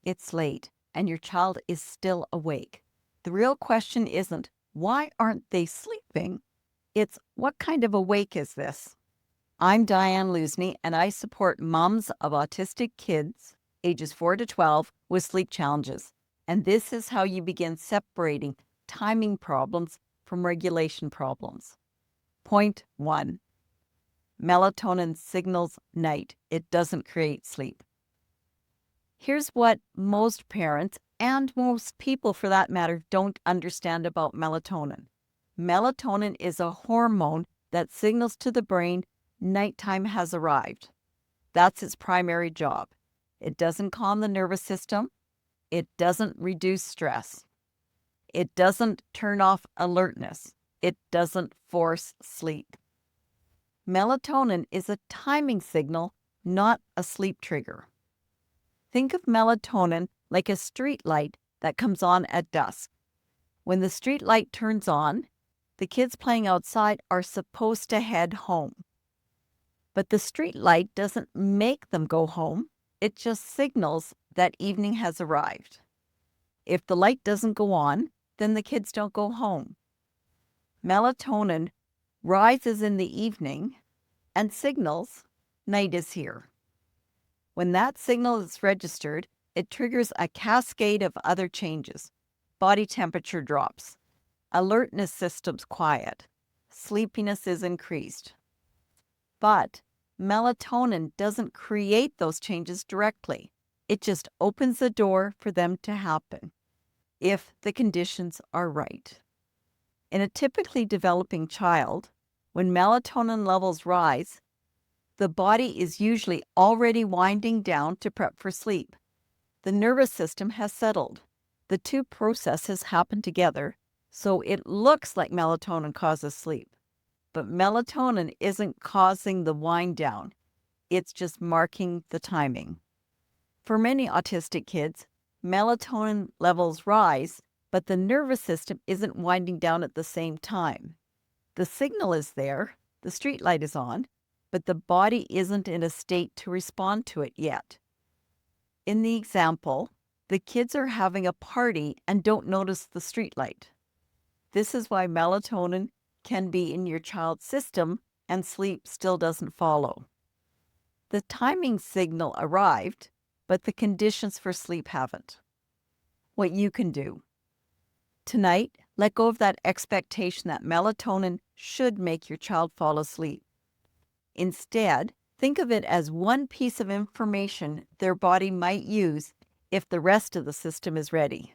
It's late, and your child is still awake. The real question isn't, why aren't they sleeping? It's, what kind of awake is this? I'm Diane Lusney, and I support moms of autistic kids, ages 4 to 12, with sleep challenges. And this is how you begin separating timing problems from regulation problems. Point 1. Melatonin signals night. It doesn't create sleep. Here's what most parents, and most people for that matter, don't understand about melatonin. Melatonin is a hormone that signals to the brain nighttime has arrived. That's its primary job. It doesn't calm the nervous system. It doesn't reduce stress. It doesn't turn off alertness. It doesn't force sleep. Melatonin is a timing signal, not a sleep trigger. Think of melatonin like a street light that comes on at dusk. When the street light turns on, the kids playing outside are supposed to head home. But the street light doesn't make them go home. It just signals that evening has arrived. If the light doesn't go on, then the kids don't go home. Melatonin rises in the evening and signals night is here. When that signal is registered, it triggers a cascade of other changes. Body temperature drops. Alertness system's quiet. Sleepiness is increased. But melatonin doesn't create those changes directly. It just opens the door for them to happen, if the conditions are right. In a typically developing child, when melatonin levels rise, the body is usually already winding down to prep for sleep. The nervous system has settled. The two processes happen together, so it looks like melatonin causes sleep. But melatonin isn't causing the wind down. It's just marking the timing. For many autistic kids, melatonin levels rise, but the nervous system isn't winding down at the same time. The signal is there, the street light is on, but the body isn't in a state to respond to it yet. In the example, the kids are having a party and don't notice the street light. This is why melatonin can be in your child's system and sleep still doesn't follow. The timing signal arrived, but the conditions for sleep haven't. What you can do. Tonight, let go of that expectation that melatonin should make your child fall asleep. Instead, think of it as one piece of information their body might use if the rest of the system is ready.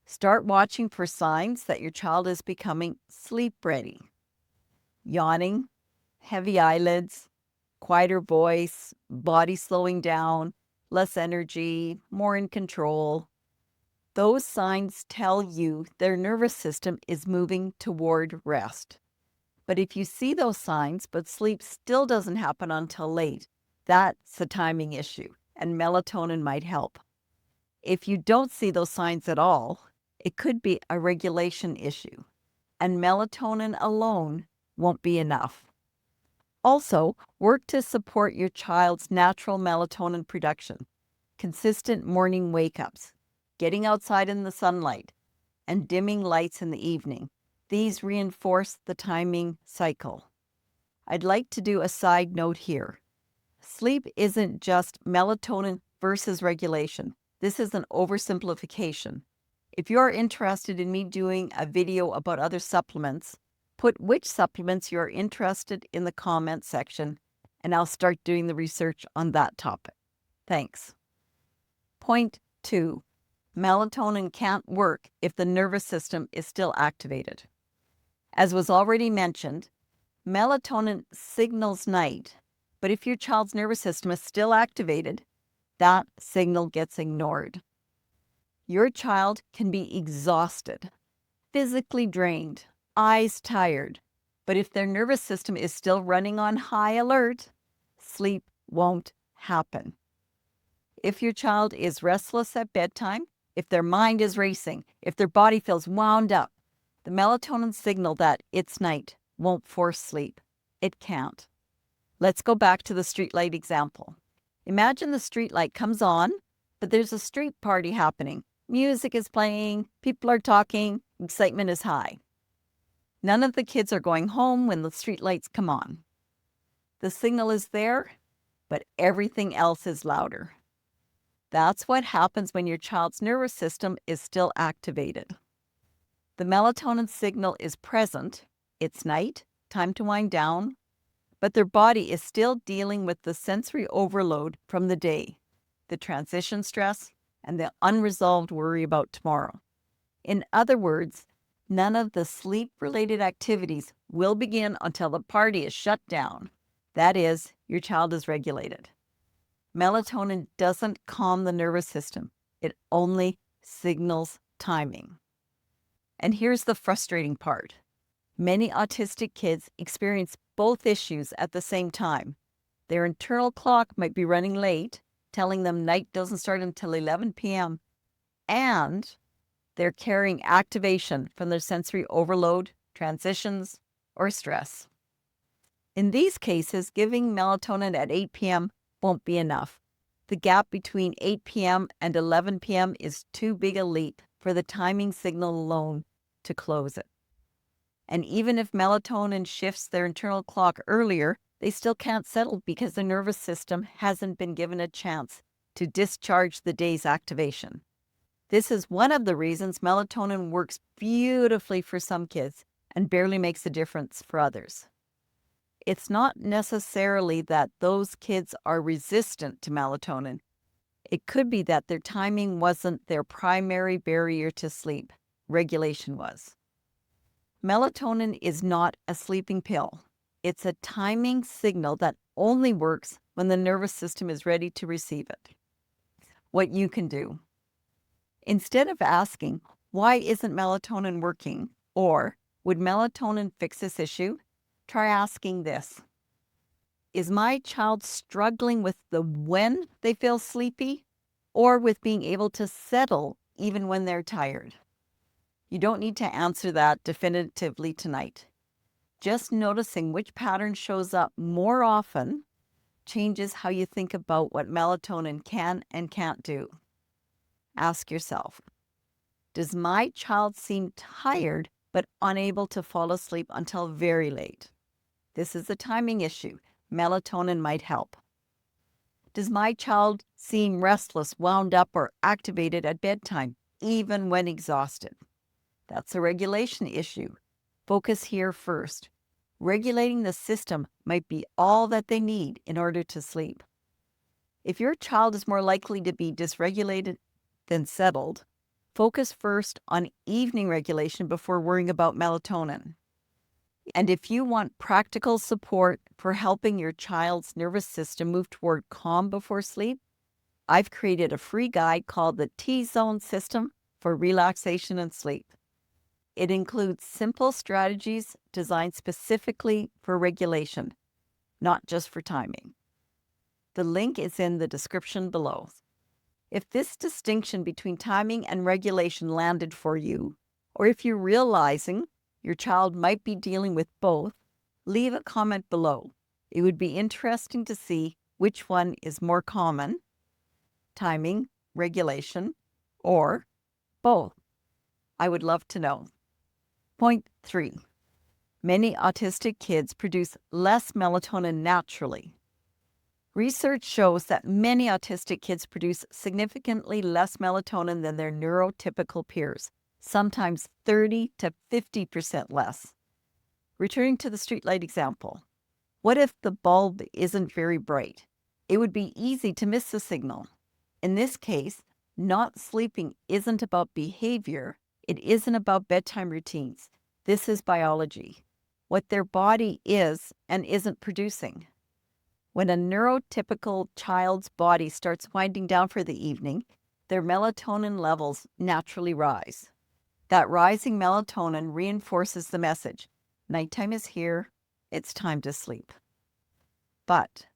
Start watching for signs that your child is becoming sleep ready. Yawning, heavy eyelids, quieter voice, body slowing down, less energy, more in control. Those signs tell you their nervous system is moving toward rest. But if you see those signs, but sleep still doesn't happen until late, that's a timing issue, and melatonin might help. If you don't see those signs at all, it could be a regulation issue, and melatonin alone won't be enough. Also, work to support your child's natural melatonin production. Consistent morning wake-ups, getting outside in the sunlight, and dimming lights in the evening. These reinforce the timing cycle. I'd like to do a side note here. Sleep isn't just melatonin versus regulation. This is an oversimplification. If you're interested in me doing a video about other supplements, put which supplements you're interested in the comment section, and I'll start doing the research on that topic. Thanks. Point 2. Melatonin can't work if the nervous system is still activated. As was already mentioned, melatonin signals night, but if your child's nervous system is still activated, that signal gets ignored. Your child can be exhausted, physically drained, eyes tired, but if their nervous system is still running on high alert, sleep won't happen. If your child is restless at bedtime, if their mind is racing, if their body feels wound up, the melatonin signal that it's night won't force sleep. It can't. Let's go back to the streetlight example. Imagine the streetlight comes on, But there's a street party happening. Music is playing, people are talking, excitement is high. None of the kids are going home when the street lights come on. The signal is there, but everything else is louder. That's what happens when your child's nervous system is still activated. The melatonin signal is present. It's night, time to wind down, but their body is still dealing with the sensory overload from the day, the transition stress, and the unresolved worry about tomorrow. In other words, none of the sleep-related activities will begin until the party is shut down. That is, your child is regulated. Melatonin doesn't calm the nervous system. It only signals timing. And here's the frustrating part. Many autistic kids experience both issues at the same time. Their internal clock might be running late, telling them night doesn't start until 11 p.m., and they're carrying activation from their sensory overload, transitions, or stress. In these cases, giving melatonin at 8 p.m. won't be enough. The gap between 8 p.m. and 11 p.m. is too big a leap for the timing signal alone to close it. And even if melatonin shifts their internal clock earlier, they still can't settle because the nervous system hasn't been given a chance to discharge the day's activation. This is one of the reasons melatonin works beautifully for some kids and barely makes a difference for others. It's not necessarily that those kids are resistant to melatonin. It could be that their timing wasn't their primary barrier to sleep. Regulation was. Melatonin is not a sleeping pill. It's a timing signal that only works when the nervous system is ready to receive it. What you can do. Instead of asking, why isn't melatonin working? Or, would melatonin fix this issue? Try asking this. Is my child struggling with the when they feel sleepy or with being able to settle even when they're tired? You don't need to answer that definitively tonight. Just noticing which pattern shows up more often changes how you think about what melatonin can and can't do. Ask yourself, does my child seem tired but unable to fall asleep until very late? This is a timing issue. Melatonin might help. Does my child seem restless, wound up, or activated at bedtime, even when exhausted? That's a regulation issue. Focus here first. Regulating the system might be all that they need in order to sleep. If your child is more likely to be dysregulated than settled, focus first on evening regulation before worrying about melatonin. And if you want practical support for helping your child's nervous system move toward calm before sleep, I've created a free guide called the T-Zone System for Relaxation and Sleep. It includes simple strategies designed specifically for regulation, not just for timing. The link is in the description below. If this distinction between timing and regulation landed for you, or if you're realizing your child might be dealing with both, leave a comment below. It would be interesting to see which one is more common, timing, regulation, or both. I would love to know. Point 3. Many autistic kids produce less melatonin naturally. Research shows that many autistic kids produce significantly less melatonin than their neurotypical peers, sometimes 30 to 50% less. Returning to the streetlight example, what if the bulb isn't very bright? It would be easy to miss the signal. In this case, not sleeping isn't about behavior. It isn't about bedtime routines. This is biology, what their body is and isn't producing. When a neurotypical child's body starts winding down for the evening, their melatonin levels naturally rise. That rising melatonin reinforces the message, nighttime is here, it's time to sleep. But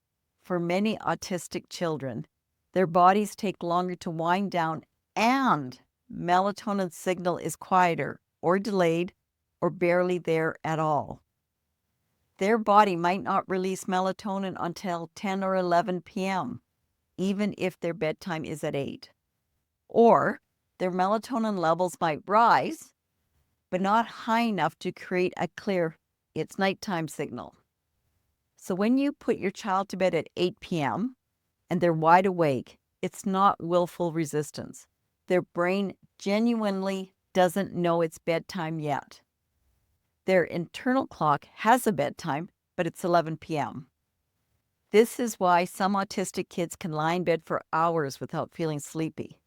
for many autistic children, their bodies take longer to wind down and melatonin signal is quieter or delayed or barely there at all. Their body might not release melatonin until 10 or 11 p.m., even if their bedtime is at 8. Or their melatonin levels might rise, but not high enough to create a clear, it's nighttime signal. So when you put your child to bed at 8 p.m. and they're wide awake, it's not willful resistance. Their brain genuinely doesn't know it's bedtime yet. Their internal clock has a bedtime, but it's 11 p.m. This is why some autistic kids can lie in bed for hours without feeling sleepy.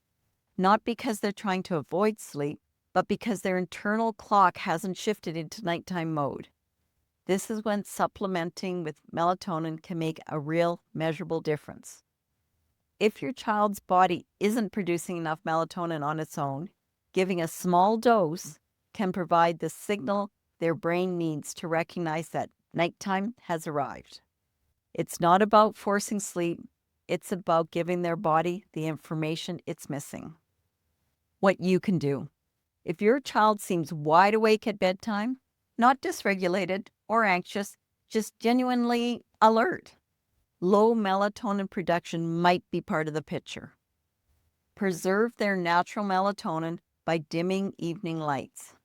Not because they're trying to avoid sleep, but because their internal clock hasn't shifted into nighttime mode. This is when supplementing with melatonin can make a real measurable difference. If your child's body isn't producing enough melatonin on its own, giving a small dose can provide the signal their brain needs to recognize that nighttime has arrived. It's not about forcing sleep, it's about giving their body the information it's missing. What you can do. If your child seems wide awake at bedtime, not dysregulated or anxious, just genuinely alert, low melatonin production might be part of the picture. Preserve their natural melatonin by dimming evening lights.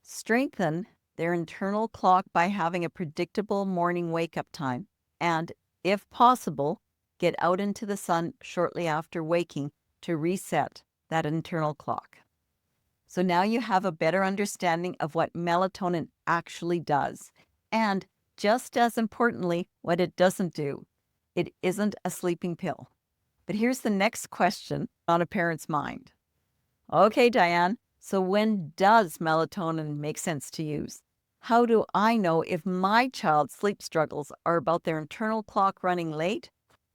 Strengthen their internal clock by having a predictable morning wake-up time, and, if possible, get out into the sun shortly after waking to reset that internal clock. So now you have a better understanding of what melatonin actually does, and just as importantly, what it doesn't do. It isn't a sleeping pill. But here's the next question on a parent's mind. Okay, Diane, so when does melatonin make sense to use? How do I know if my child's sleep struggles are about their internal clock running late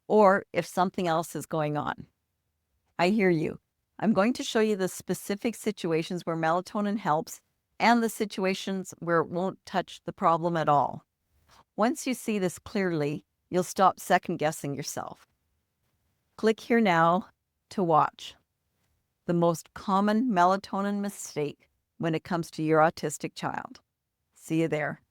or if something else is going on? I hear you. I'm going to show you the specific situations where melatonin helps and the situations where it won't touch the problem at all. Once you see this clearly, you'll stop second-guessing yourself. Click here now to watch the most common melatonin mistake when it comes to your autistic child. See you there.